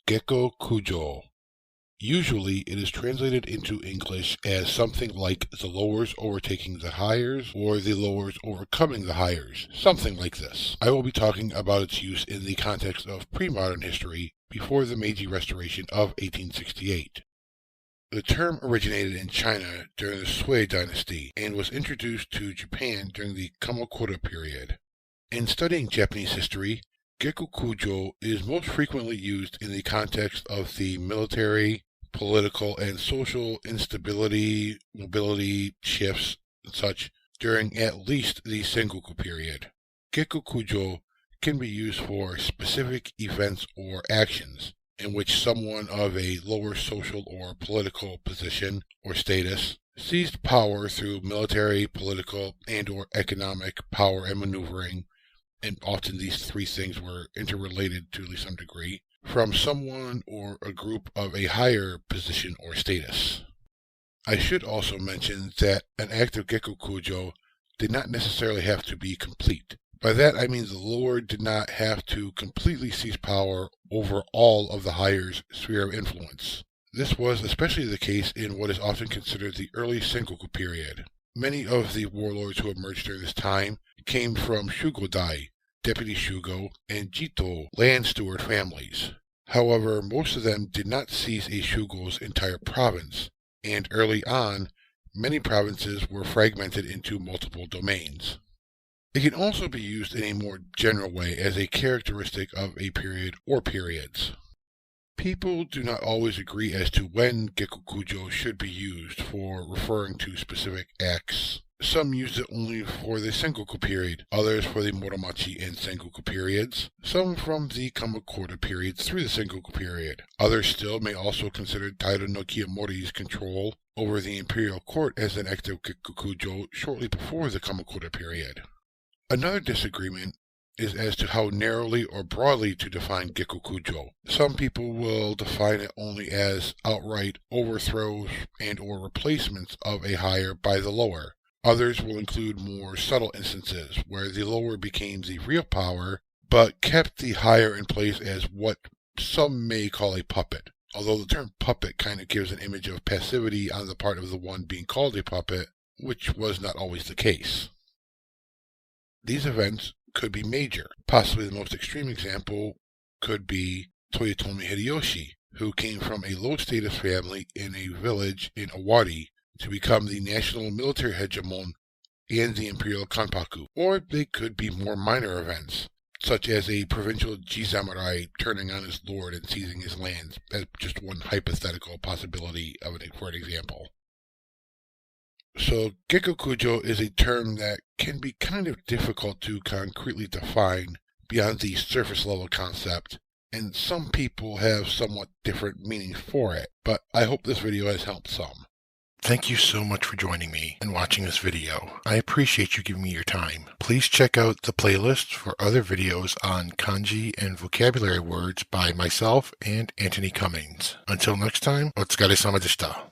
Gekokujō. Usually it is translated into English as something like the lowers overtaking the highers or the lowers overcoming the highers, something like this. I will be talking about its use in the context of pre-modern history before the Meiji Restoration of 1868. The term originated in China during the Sui dynasty and was introduced to Japan during the Kamakura period. In studying Japanese history, Gekokujō is most frequently used in the context of the military, political, and social instability, mobility shifts, and such during at least the Sengoku period. Gekokujō can be used for specific events or actions in which someone of a lower social or political position or status seized power through military, political, and/or economic power and maneuvering, and often these three things were interrelated to at least some degree, from someone or a group of a higher position or status. I should also mention that an act of Gekokujō did not necessarily have to be complete. By that I mean the Lord did not have to completely seize power over all of the higher's sphere of influence. This was especially the case in what is often considered the early Sengoku period. Many of the warlords who emerged during this time came from Shugodai, Deputy Shugo, and Jito, land steward families. However, most of them did not seize a Shugo's entire province, and early on, many provinces were fragmented into multiple domains. It can also be used in a more general way as a characteristic of a period or periods. People do not always agree as to when Gekokujō should be used for referring to specific acts. Some use it only for the Sengoku period, others for the Muromachi and Sengoku periods, some from the Kamakura period through the Sengoku period. Others still may also consider Taira no Kiyomori's control over the imperial court as an act of Gekokujō shortly before the Kamakura period. Another disagreement is as to how narrowly or broadly to define Gekokujō. Some people will define it only as outright overthrows and/or replacements of a higher by the lower. Others will include more subtle instances where the lower became the real power, but kept the higher in place as what some may call a puppet, although the term puppet kind of gives an image of passivity on the part of the one being called a puppet, which was not always the case. These events could be major. Possibly the most extreme example could be Toyotomi Hideyoshi, who came from a low-status family in a village in Owari to become the national military hegemon and the imperial kanpaku. Or they could be more minor events, such as a provincial jisamurai turning on his lord and seizing his lands, as just one hypothetical possibility for an example. So Gekokujō is a term that can be kind of difficult to concretely define beyond the surface level concept, and some people have somewhat different meanings for it, but I hope this video has helped some. Thank you so much for joining me and watching this video. I appreciate you giving me your time. Please check out the playlist for other videos on kanji and vocabulary words by myself and Anthony Cummings. Until next time, otsukaresama deshita.